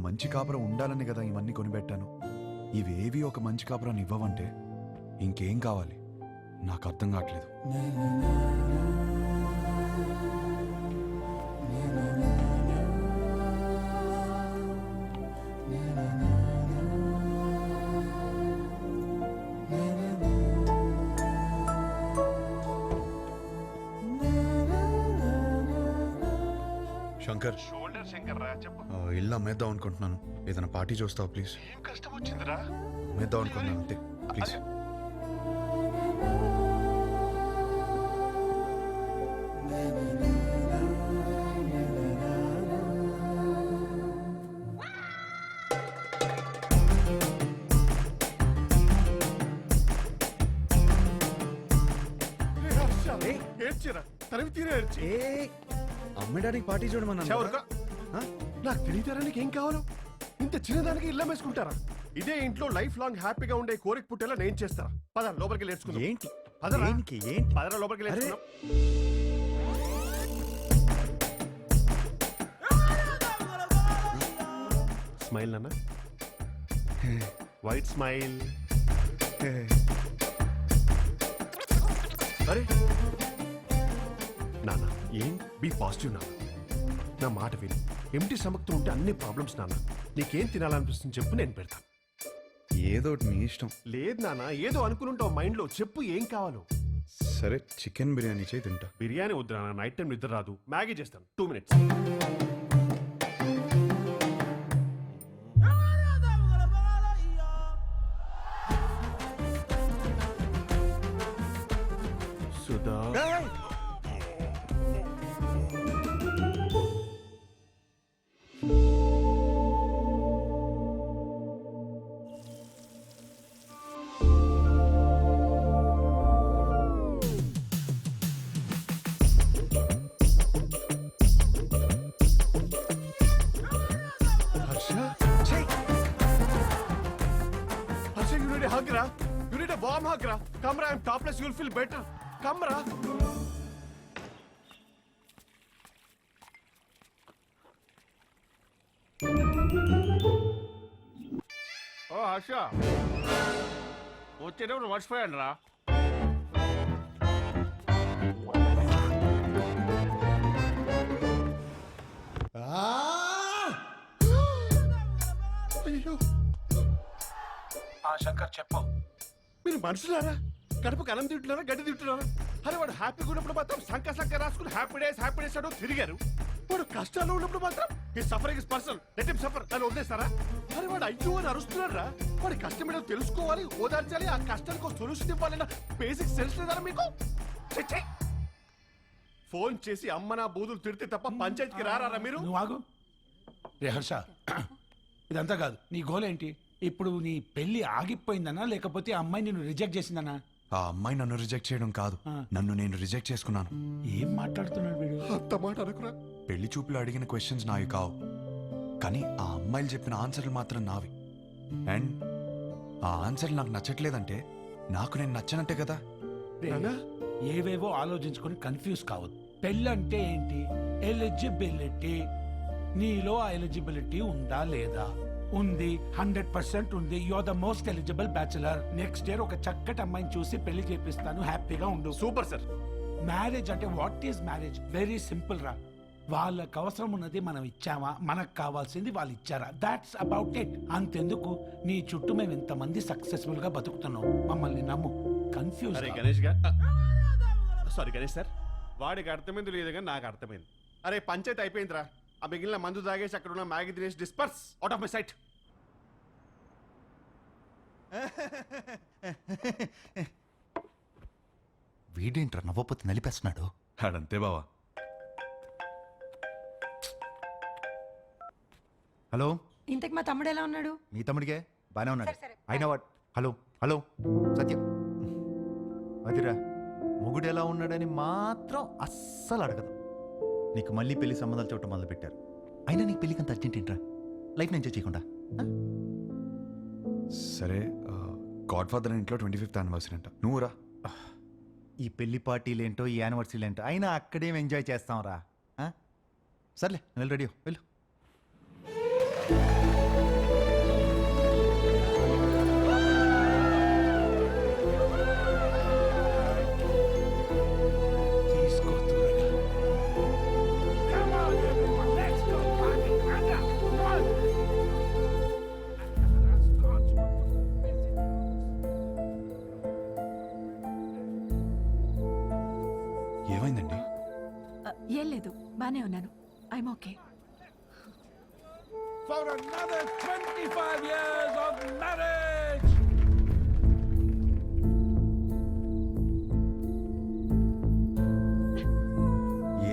మంచి కాపురం ఉండాలని కదా ఇవన్నీ కొనిపెట్టాను. ఇవేవి ఒక మంచి కాపురాన్ని ఇవ్వవంటే ఇంకేం కావాలి నాకు అర్థం కావట్లేదు. శంకర్, షోల్డర్ శంకర్ రా, చెప్పు. ఇల్లు అమ్మేద్దాం అనుకుంటున్నాను. ఏదైనా పార్టీ చూస్తావు ప్లీజ్? ఏం కష్టం వచ్చిందిరా? అమ్మేద్దాం అనుకుంటున్నాను అంతే, ప్లీజ్. ఏడ్చిరా, తరివి తీరే ఏడ్చి. అమ్మడానికి పార్టీ చూడమన్నా. నాకు తెలియతారా నీకేం కావాలో? ఇంత చిన్నదానికి ఇల్లు వేసుకుంటారా? ఇదే ఇంట్లో లైఫ్ లాంగ్ హ్యాపీగా ఉండే కోరిక పుట్టేలా నేను చేస్తారా? పద లోపలికి నేర్చుకుందాం. ఏంటి పదరా, ఏంటి ఏంటి? పదరా లోపలికి నేర్చుకుందాం. స్మైల్ నాన్న, వైట్ స్మైల్. అరే నాన్న, ఏం బీ పాజిటివ్ నాన్న. నా మాట విని ఎంటీ స్టమక్తో ఉంటే అన్ని ప్రాబ్లమ్స్ నాన్న. నీకేం తినాలనిపిస్తుంది చెప్పు, నేను పెడతాను. ఏదో నీ ఇష్టం. లేదు నాన్న, ఏదో అనుకుంటావు మైండ్ లో, చెప్పు ఏం కావాలో. సరే, చికెన్ బిర్యానీ చేయి, తింటా. బిర్యానీ వద్దు నాన్న, నైట్ టైం నిద్ర రాదు. మ్యాగీ చేస్తాను, 2 minutes. Sudha, hug ra. You need a warm hug ra. Come ra, I'm topless, you'll feel better. Come ra. Oh Harsha, వచ్చేటప్పుడు మర్చిపోయాను రా. అయ్యో, శంకర్ చెప్పు. మీరు మనుషులారా? కడుపుకి అన్నం తింటున్నారా, గడ్డి తింటున్నారా? అరే వాడు హ్యాపీగా ఉన్నప్పుడు మాత్రం సంక రాసుకుని హ్యాపీ డేస్ అడు తిరిగారు. వాడు కష్టాల్లో ఉన్నప్పుడు మాత్రం ఈ suffering is personal, let him suffer అని వదిలేస్తారా? అరే వాడు అయ్యో అని అరుస్తున్నారా? వాడి కష్టం ఏంటో తెలుసుకోవాలి, ఓదార్చాలి, ఆ కష్టానికి ఒక సొల్యూషన్ ఇవ్వాలన్న బేసిక్ సెన్స్ లేదారా మీకు? ఫోన్ చేసి అమ్మ నా బూదులు తిడితే తప్ప పంచాయతీకి రారా మీరు? నువ్వు ఆగు. రే హర్ష, ఇదంతా కాదు. నీ గోల్ ఏంటి ఇప్పుడు? నీ పెళ్లి ఆగిపోయిందనా లేకపోతే ఆ అమ్మాయి నిన్ను రిజెక్ట్ చేసిందనా? ఆ అమ్మాయి నన్ను రిజెక్ట్ చేయడం కాదు, నన్ను నేను రిజెక్ట్ చేసుకున్నాను. ఏం మాట్లాడుతున్నాడు వీడు? అంత మాట అనుకురా. పెళ్లి చూపులు అడిగిన క్వశ్చన్స్ నావి కావు, కానీ ఆ అమ్మాయిలు చెప్పిన ఆన్సర్లు మాత్రం నావి. అండ్ ఆ ఆన్సర్లు నాకు నచ్చట్లేదంటే నాకు నేను నచ్చనంటే కదా. ఏవేవో ఆలోచించుకొని కన్ఫ్యూజ్ కావద్దు. పెళ్ళంటే ఏంటి? ఎలిజిబిలిటీ. నీలో ఆ ఎలిజిబిలిటీ ఉందా లేదా? ఉంది, 100% ఉంది. You are the most eligible bachelor. Next year ఒక చక్కటి అమ్మాయిని చూసి పెళ్లి చేపిస్తాను, హ్యాపీగా ఉండు. Super sir. మ్యారేజ్ అంటే what is marriage? Very simple రా. వాళ్ళకి అవసరం ఉన్నది మనం ఇచ్చామా, మనకు కావాల్సింది వాళ్ళు ఇచ్చారా, దాట్స్ అబౌట్ ఇట్. అంతెందుకు నీ చుట్టూ మేము ఇంతమంది సక్సెస్ఫుల్ గా బతుకుతున్నాం, మమ్మల్ని నమ్ము. కన్ఫ్యూజ్. అరే గణేష్ గారు, సారీ గణేష్ సార్, వాడికి అర్థమైంది లేదు కానీ నాకు అర్థమైంది. అరే పంచాయతీ అయిపోయిందిరా. ఆ మిగిలిన మందు తాగేసి అక్కడ ఉన్న మ్యాగీ తినేసి disperse out of my sight. వీడేంట్రా నవ్వపోతే నలిపేస్తున్నాడు? అడంతే బావా. హలో, ఇంతకు మా తమ్ముడు ఎలా ఉన్నాడు? మీ తమ్ముడికే బానే ఉన్నాడు. అయినా వాడు హలో హలో సత్యం, అదిరా మొగుడు ఎలా ఉన్నాడని మాత్రం అస్సలు అడగదు. నీకు మళ్ళీ పెళ్లి సంబంధాలు చూడటం మొదలు పెట్టారు. అయినా నీకు పెళ్లికి అంత అర్జెంట్ ఏంట్రా? లైఫ్ ఎంజాయ్ చేయకుండా? సరే, గాడ్ ఫాదర్ ఇంట్లో 25th యానివర్సరీ అంట, నువ్వు రా. ఈ పెళ్లి పార్టీలేంటో ఈ యానివర్సరీలేంటో అయినా అక్కడేం ఎంజాయ్ చేస్తాం రా. సర్లే, వెళ్ళి రెడీ వెళ్ళు. ఏమైందండి? ఏం లేదు బానే ఉన్నాను. I'm okay. For another 25 years of marriage.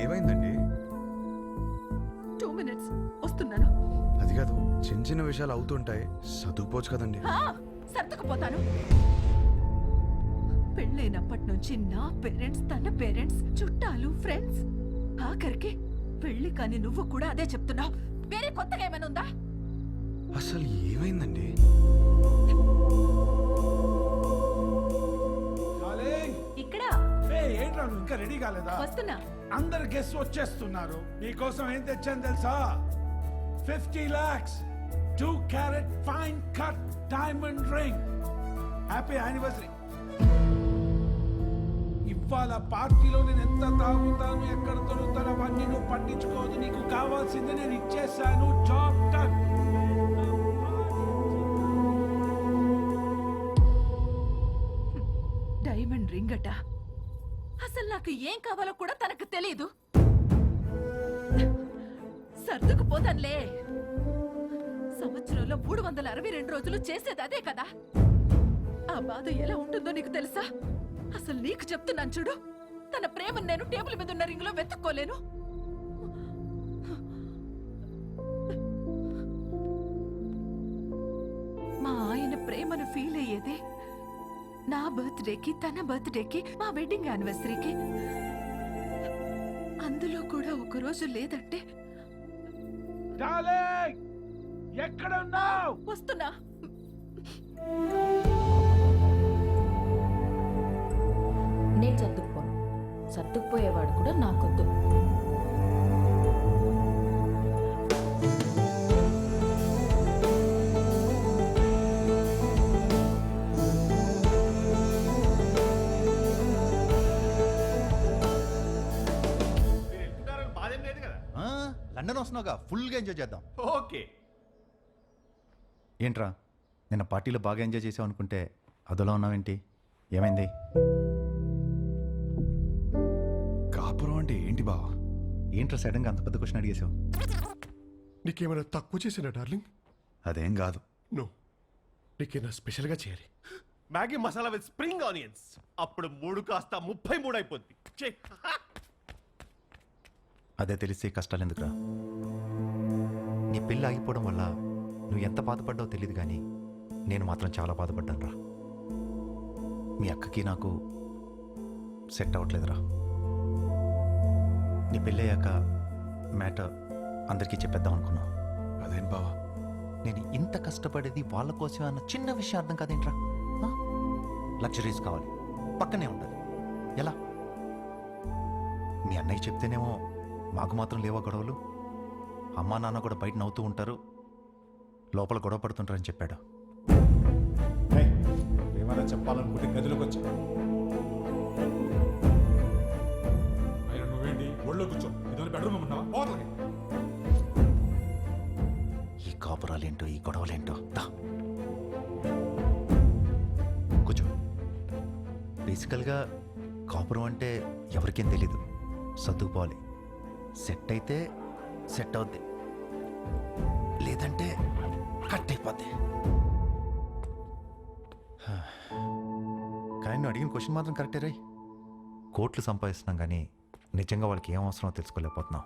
ఏమైందండి? 2 minutes వస్తున్నాను. అది కాదు, చిన్న చిన్న విషయాలు అవుతుంటాయి, సర్దుకుపోవచ్చు కదండి. సర్దుకుపోతాను. పెళ్ళైనప్పటి నుంచి నా పేరెంట్స్, తన పేరెంట్స్, చుట్టాలు, ఫ్రెండ్స్, ఆఖరికి పెళ్లి కాని నువ్వు కూడా అదే చెప్తున్నావు. వేరే కొత్తగా ఏమైనా ఉందా? అసలు ఏమైందండి? ఇక్కడ ఏంట్రా నువ్వు ఇంకా రెడీ కాలేదా? వస్తున్నా. అందరు గెస్ట్ వచ్చేస్తున్నారు. మీకోసం ఏం తెచ్చాను తెలుసా? 50 lakhs 2 carat fine cut diamond ring. Happy anniversary. ఇవాళ పార్టీలో నేను ఎంత తాగుతాను, ఎక్కడ దొరుకుతాను అవన్నీ నువ్వు పట్టించుకోదు. నీకు కావాల్సింది నేను ఇచ్చేసాను. Job done. డైమండ్ రింగ్ అట. అసలు నాకు ఏం కావాలో కూడా తనకు తెలియదు. సర్దుకుపోతానులే. సంవత్సరంలో 362 రోజులు చేసేది అదే కదా. ఆ బాధ ఎలా ఉంటుందో నీకు తెలుసా? అసలు నీకు చెప్తున్నాను చూడు, తన ప్రేమను నేను టేబుల్ మీద ఉన్న రింగ్ లో వెతుక్కోలేను. మా ఆయన ప్రేమను ఫీల్ అయ్యేదే నా బర్త్డేకి, తన బర్త్డేకి, మా వెడ్డింగ్ యానివర్సరీకి. అందులో కూడా ఒక రోజు లేదంటే డార్లింగ్, ఎక్కడ ఉన్నావు? వస్తున్నా. నేను సర్దుకుపోను. సర్దుకుపోయేవాడు కూడా నాకొద్దు. మీరు వెళ్తున్నారని బాధేం లేదు కదా? లండన్ వస్తున్నావుగా, ఫుల్గా ఎంజాయ్ చేద్దాం. ఓకే. ఏంట్రా నిన్న పార్టీలో బాగా ఎంజాయ్ చేసావు అనుకుంటే అదోలా ఉన్నావేంటి? ఏమైంది? కాపురం అంటే ఏంటి బావా? ఏంట్రా సడన్గా అంత పెద్ద క్వశ్చన్ అడిగేసావు? నీకేమైనా తక్కువ చేసినా డార్లింగ్? అదేం కాదు. నో, నీకేమైనా స్పెషల్గా చేయాలి. Maggi masala with spring onions. అప్పుడు 3 కాస్త 33 అయిపోద్ది. చెయ్. అదే తెలిస్తే కష్టాలు ఎందుకురా? నీ పెళ్ళి ఆగిపోవడం వల్ల నువ్వు ఎంత బాధపడ్డావో తెలియదు కానీ నేను మాత్రం చాలా బాధపడ్డాను రా. మీ అక్కకి నాకు సెట్ అవ్వట్లేదురా. నీ పెళ్ళయ్యాక మ్యాటర్ అందరికీ చెప్పేద్దాం అనుకున్నా. అదేం బావా? నేను ఇంత కష్టపడేది వాళ్ళ కోసమే అన్న చిన్న విషయం అర్థం కాదేంట్రా? లగ్జరీస్ కావాలి, పక్కనే ఉండాలి. ఎలా? మీ అన్నయ్య చెప్తేనేమో మాకు మాత్రం లేవా గొడవలు? అమ్మా నాన్న కూడా బయట నవ్వుతూ ఉంటారు, లోపల గొడవ పడుతుంటారని చెప్పాడు. ఏమైనా చెప్పాలనుకుంటే గదిలోకి వచ్చా. ఆయన నువ్వేంటి ఒళ్ళో కూర్చో. ఇదో బెడ్రూమ్ ఉన్నావా? పోతలకి. ఈ కాపురాలేంటో, ఈ గొడవలేంటో. దా కూర్చో. బేసికల్గా కాపురం అంటే ఎవరికేం తెలీదు. సర్దుకుపోవాలి. సెట్ అయితే సెట్ అవుద్ది, లేదంటే కట్ అయిపోద్ది. కానీ నువ్వు అడిగిన క్వశ్చన్ మాత్రం కరెక్టే రే. కోట్లు సంపాదిస్తున్నాం కానీ నిజంగా వాళ్ళకి ఏం అవసరమో తెలుసుకోలేకపోతున్నాం.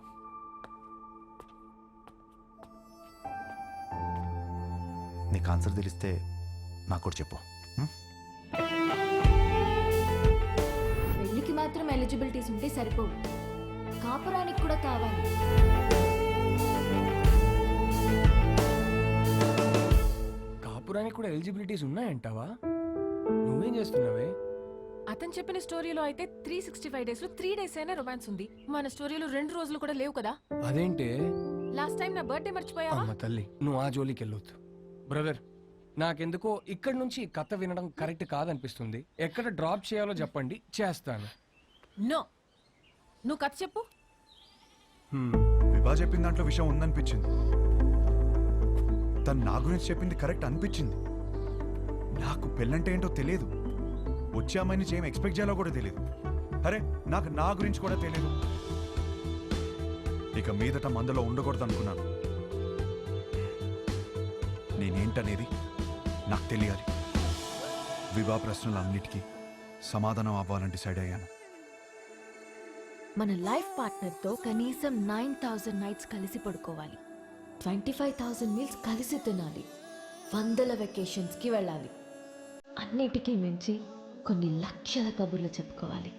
నీకు ఆన్సర్ తెలిస్తే నాకు కూడా చెప్పు. పెళ్లికి మాత్రం ఎలిజిబిలిటీస్ ఉంటే సరిపోవు, కాపురానికి కూడా కావాలి. కాపురానికి కూడా ఎలిజిబిలిటీస్ ఉన్నాయంటావా? నువ్వేం చేస్తున్నావే? అతను చెప్పిన స్టోరీలో అయితే 365 డేస్ లో 3 డేస్ అయినా రొమాన్స్ ఉంది. మన స్టోరీలో 2 రోజులు కూడా లేవు కదా. అదేంటే? లాస్ట్ టైం నా బర్త్డే మర్చిపోయావా? అమ్మ తల్లి, నువ్వు ఆ జోలికి వెళ్ళొద్దు. బ్రదర్, నాకెందుకో ఇక్కడ నుంచి ఈ కథ వినడం కరెక్ట్ కాదనిపిస్తుంది. ఎక్కడ డ్రాప్ చేయాలో చెప్పండి, చేస్తాను. నో, నువ్వు కథ చెప్పు. విభా చెప్పిన దాంట్లో విషయం ఉందనిపించింది. తను నా గురించి చెప్పింది కరెక్ట్ అనిపించింది. నాకు పెళ్ళంటే ఏంటో తెలియదు, వచ్చే అమ్మాయి నుంచి ఏం ఎక్స్పెక్ట్ చేయాలో కూడా తెలియదు. అరే నాకు నా గురించి కూడా తెలియదు. ఇక మీదట మందులో ఉండకూడదు అనుకున్నాను. నేనేంటనేది నాకు తెలియాలి. వివాహ ప్రశ్నలన్నిటికీ సమాధానం అవ్వాలని డిసైడ్ అయ్యాను. మన లైఫ్ పార్ట్నర్తో కనీసం 9,000 నైట్స్ కలిసి పడుకోవాలి, 25,000 మీల్స్ కలిసి తినాలి, 100 వెకేషన్స్కి వెళ్ళాలి. అన్నిటికీ మించి కొన్ని లక్షల కబుర్లు చెప్పుకోవాలి.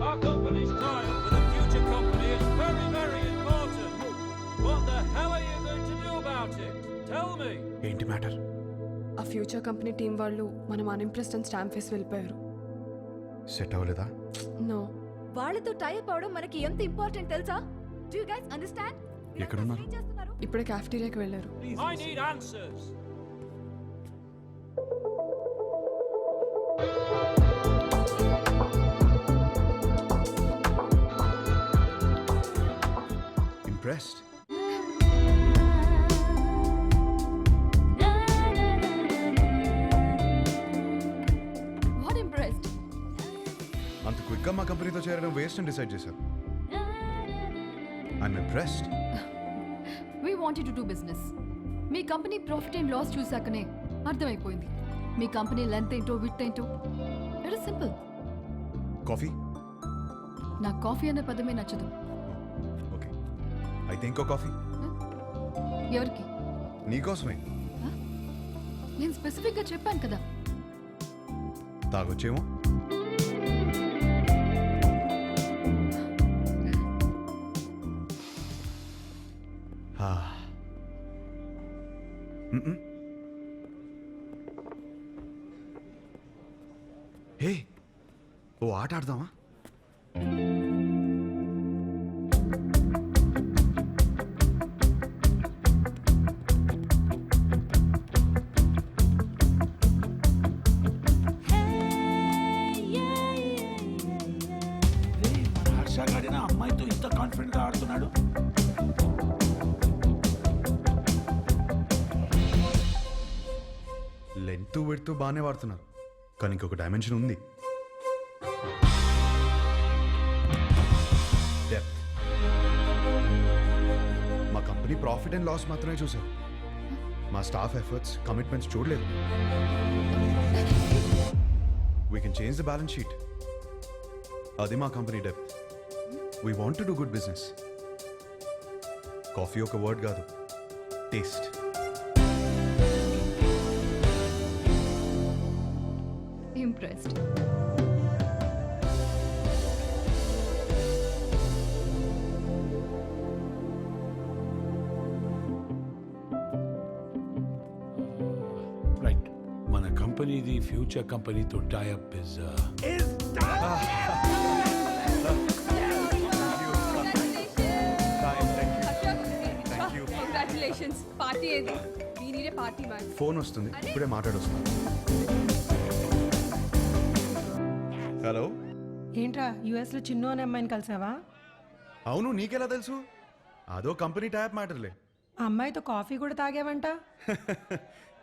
Our company's tie-up with a future company is very, very important. What the hell are you going to do about it? Tell me. ఏంటి మ్యాటర్? ఆ ఫ్యూచర్ కంపెనీ టీం వాళ్ళు మనం అన్ఇంప్రెస్డ్ అని స్టాంప్ వేసి వెళ్ళిపోయారు. సెట్ అవ్వలేదా? నో, వాళ్ళతో టైప్ అవడం మనకి ఎంత ఇంపార్టెంట్ తెలుసా? Do you guys understand? ఎక్కడున్నారు? ఇప్పుడే క్యాఫ్టీరియాకి వెళ్ళారు. I need answers. Impressed? What impressed? అంత క్విక్గా మా కంపెనీతో చేరడం వేస్ట్ అని డిసైడ్ చేశారు. I'm impressed. We wanted to do business. మీ కంపెనీ ప్రాఫిట్ అండ్ లాస్ చూసాకనే అర్థమైపోయింది. మీ కంపెనీ లెంత్ ఏంటో విత్ ఏంటో. It is simple. కాఫీ? నాకు కాఫీ అనే పదమే నచ్చదు. ఓకే, అయితే ఇంకో కాఫీ. ఎవరికి? నీకోసమే. నేను స్పెసిఫిక్గా చెప్పాను కదా. తాగొచ్చేమో. హే, ఓ ఆట ఆడదామా? మన హర్ష గాడిన అమ్మాయితో ఇంత కాన్ఫిడెంట్ గా ఆడుతున్నాడు. లెంత్ పెడుతూ బాగానే వాడుతున్నారు, కానీ ఇంకొక డైమెన్షన్ ఉంది. డెప్త్. మా కంపెనీ ప్రాఫిట్ అండ్ లాస్ మాత్రమే చూసారు. మా స్టాఫ్ ఎఫర్ట్స్, కమిట్మెంట్స్ చూడలేదు. We can change the balance sheet. అది మా company depth. We want to do good business. Coffee ఒక వర్డ్ కాదు, టేస్ట్. ఇంప్రెస్డ్. రైట్, మన కంపెనీది ఫ్యూచర్ కంపెనీతో టైఅప్ ఇస్ కంగ్రాచులేషన్స్. పార్టీ ఏది? దీనినే పార్టీ మ్యాన్. ఫోన్ వస్తుంది, ఇప్పుడే మాట్లాడొస్తుంది. హలో. ఏంట్రా యుఎస్ లో చిన్ను అనే అమ్మాయిని కలిసావా? అవును, నీకెలా తెలుసు? అదో కంపెనీ ట్యాప్ మ్యాటర్లే. ఆ అమ్మాయితో కాఫీ కూడా తాగావంట.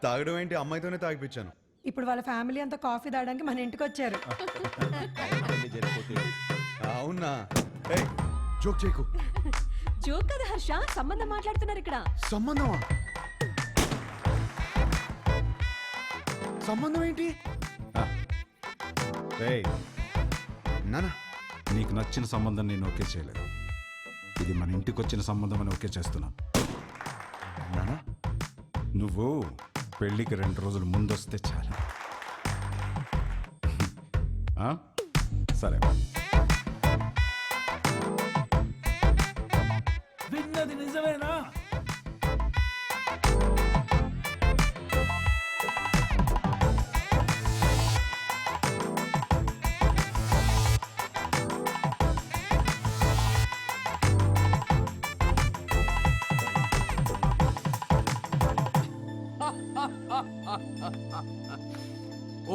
తాగడం ఏంటి, అమ్మాయితోనే తాగిపించాను. ఇప్పుడు వాళ్ళ ఫ్యామిలీ అంతా కాఫీ తాగడానికి మన ఇంటికి వచ్చారు. అవునా? ఏయ్, జోక్ చేయకు. జోక్ కదా హర్ష, సంబంధం మాట్లాడుతున్నారు ఇక్కడ. సంబంధమా? సంబంధం ఏంటి? నానా, నీకు నచ్చిన సంబంధం నేను ఓకే చేయలేదు. ఇది మన ఇంటికి వచ్చిన సంబంధం అని ఓకే చేస్తున్నాను. నానా, నువ్వు పెళ్ళికి 2 రోజులు ముందొస్తే చాలు. ఆ? సరే. విన్నది నిజమేనా?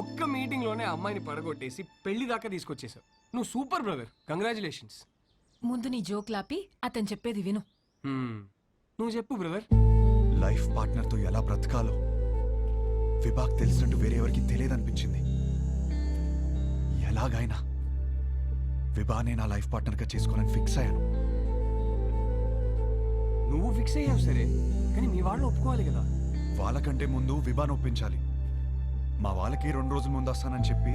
ఒక్క మీటింగ్ లోనే అమ్మాయిని పడగొట్టేసి పెళ్లి దాకా తీసుకొచ్చేసావు. నువ్వు సూపర్ బ్రదర్, కంగ్రాచులేషన్స్. ముందు నీ జోక్ లాపి అతను చెప్పేది విను. నువ్వు చెప్పు బ్రదర్. లైఫ్ పార్ట్నర్తో ఎలా బ్రతకాలో విభాగ్ తెలిసినట్టు వేరే ఎవరికి తెలియదనిపించింది. ఎలాగైనా విభానే నా లైఫ్ పార్ట్నర్గా చేసుకోవాలని ఫిక్స్ అయ్యాను. నువ్వు ఫిక్స్ అయ్యావు సరే, కానీ మీ వాళ్ళు ఒప్పుకోవాలి కదా. వాళ్ళకంటే ముందు విభాన్ ఒప్పించాలి. మా వాళ్ళకి 2 రోజుల ముందు వస్తానని చెప్పి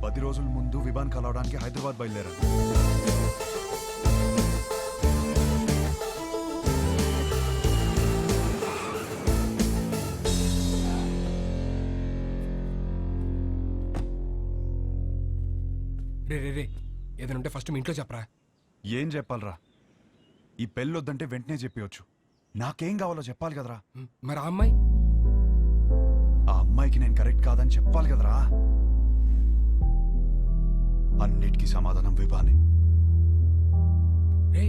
10 రోజుల ముందు విభాన్ కలవడానికి హైదరాబాద్ బయలుదేరాను. రే రే రే, ఏదైనా ఉంటే ఫస్ట్ మీ ఇంట్లో చెప్పరా. ఏం చెప్పాలరా? ఈ పెళ్ళొద్దంటే వెంటనే చెప్పవచ్చు. నాకేం కావాలో చెప్పాలి కదరా. మరి ఆ అమ్మాయి? ఆ అమ్మాయికి నేను కరెక్ట్ కాదని చెప్పాలి కదరా. అన్నిటికీ సమాధానం విభానే. రే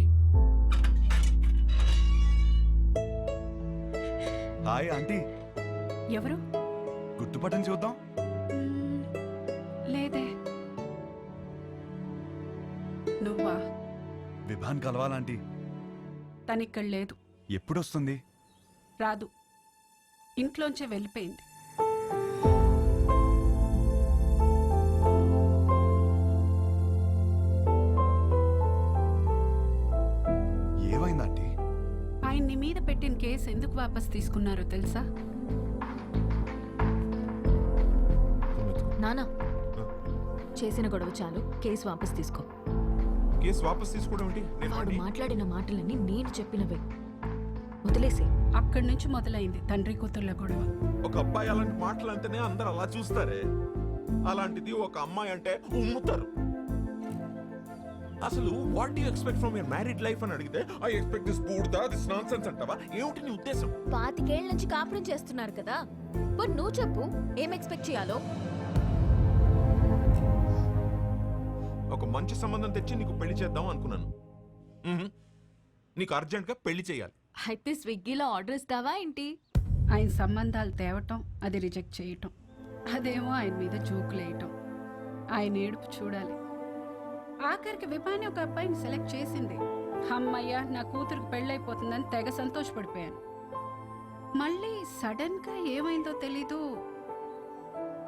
హాయ్ ఆంటీ, ఎవరు? గుర్తుపట్టని చూద్దాం. లేదే. నువ్వా? విభాన్ కలవాలంటీ. తనిక్కడ లేదు. ఎప్పుడొస్తుంది? రాదు, ఇంట్లోంచే వెళ్ళిపోయింది. ఏమైందంటీ? ఆయన్ని మీద పెట్టిన కేసు ఎందుకు వాపస్ తీసుకున్నారో తెలుసా? నానా చేసిన గొడవ చాలు, కేసు వాపస్ తీసుకో. కేసు వాపస్ తీసుకోవడం ఏంటి? వాడు మాట్లాడిన మాటలన్నీ నేను చెప్పినవే, వదిలేసే. అక్కడి నుంచి మొదలైంది తండ్రి కూతుర్ల గొడవ. ఒక అబ్బాయి అలాంటి మాటలు అంటేనే అందరు అలా చూస్తారే, అలాంటిది ఒక అమ్మాయి అంటే ఉమ్ముతారు. అసలు what do you expect from your married life అని అడిగితే ఐ ఎక్స్పెక్ట్ దిస్ బూర్దా, దిస్ నాన్సెన్స్ అంటావా? ఏమిటి నీ ఉద్దేశం? 25 ఏళ్ల నుంచి కాపురం చేస్తున్నారు కదా, మరి నువ్వు చెప్పు ఏం ఎక్స్పెక్ట్ చేయాలో. ఒక మంచి సంబంధం తెచ్చి నీకు పెళ్లి చేద్దాం అనుకున్నాను. నీకు అర్జెంట్గా పెళ్లి చేయాలి. అయితే స్విగ్గీలో ఆర్డర్ ఇస్తావా ఏంటి? ఆయన సంబంధాలు తేవటం, అది రిజెక్ట్ చేయటం, అదేమో ఆయన మీద జోకులేయటం, ఆయన ఏడుపు చూడాలి. ఆఖరికి విభాని ఒక అబ్బాయిని సెలెక్ట్ చేసింది. అమ్మయ్య, నా కూతురికి పెళ్ళైపోతుందని తెగ సంతోషపడిపోయాను. మళ్ళీ సడన్ గా ఏమైందో తెలీదు,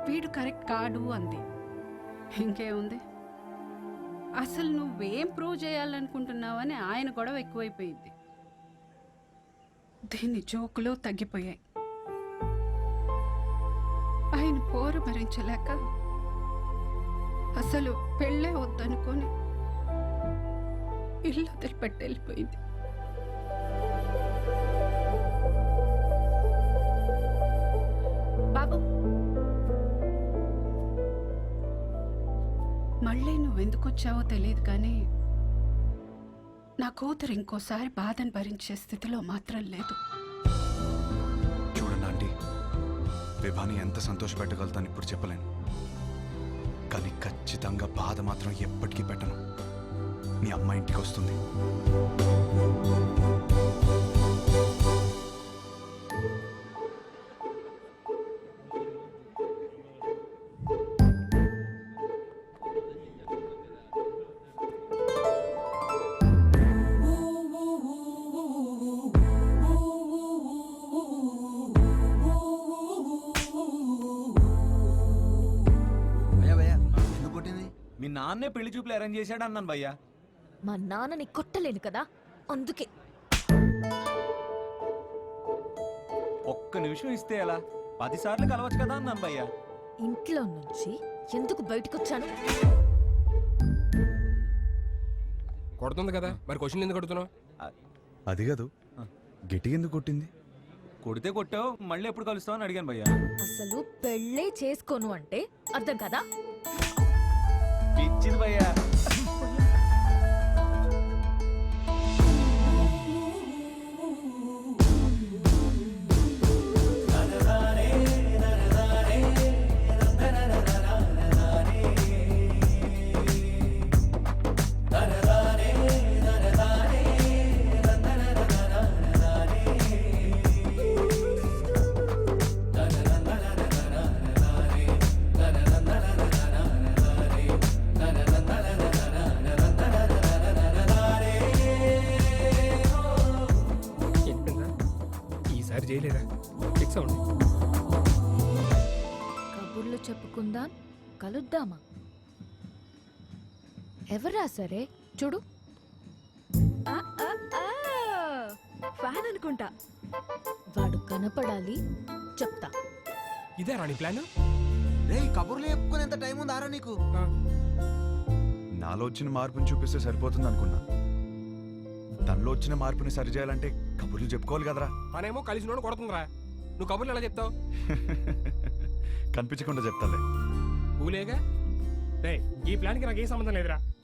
వీడు కరెక్ట్ కాడు అంది. ఇంకేముంది, అసలు నువ్వేం ప్రూవ్ చేయాలనుకుంటున్నావని ఆయన గొడవ ఎక్కువైపోయింది. దీని జోకులు తగ్గిపోయాయి. ఆయన పోరు భరించలేక అసలు పెళ్ళే వద్దనుకొని ఇల్లు వదిలిపెట్టి వెళ్ళిపోయింది. బాబు, మళ్ళీ నువ్వెందుకు వచ్చావో తెలియదు కానీ నా కూతురు ఇంకోసారి బాధను భరించే స్థితిలో మాత్రం లేదు. చూడండి ఆంటీ, విభాని ఎంత సంతోషపెట్టగలుగుతాను ఇప్పుడు చెప్పలేను, కానీ ఖచ్చితంగా బాధ మాత్రం ఎప్పటికీ పెట్టను. మీ అమ్మ ఇంటికి వస్తుంది. మీ నాన్నే పెళ్లి చూపులు అరేంజ్ చేశాడు అన్నాను భయ్యా. మా నాన్నని కొట్టలేను కదా, అందుకే. ఒక్క నిమిషం ఇస్తే ఎలా? 10 సార్లు కలవచ్చు కదా అన్నాను భయ్యా. ఇంట్లో నుంచి ఎందుకు బయటకు వచ్చాను? కొడుతుంది కదా, మరి క్వశ్చన్ ఎందుకు కొడుతున్నావు? అది కాదు, గట్టిగా ఎందుకు కొట్టింది? కొడితే కొట్టావు, మళ్ళీ ఎప్పుడు కలుస్తావు అని అడిగాను భయ్యా. అసలు పెళ్ళే చేసుకోను అంటే అర్థం కదా? పిచ్చింది భయ్యా. చెప్పుకుందాం, కలుద్దామా? ఎవరా సరే చూడు. ఫ్యాన్ అనుకుంటా. వాడు కనపడాలి, చెప్తా. ఇదే రాణి ప్లాన్. రే కబుర్లు చెప్పుకునేంత టైం ఉంది ఆరా నీకు? నాలో వచ్చిన మార్పుని చూపిస్తే సరిపోతుంది అనుకున్నా. తనలో వచ్చిన మార్పుని సరిచేయాలంటే కబుర్లు చెప్పుకోవాలి కదరా. పనేమో కలిసి నోడు కొడుతుందిరా. నువ్వు కబుర్లు ఎలా చెప్తావు? కనిపించకుండా చెప్తాలే. ఊలేగా రే, ఈ ప్లాన్కి నాకు ఏ సంబంధం లేదురా.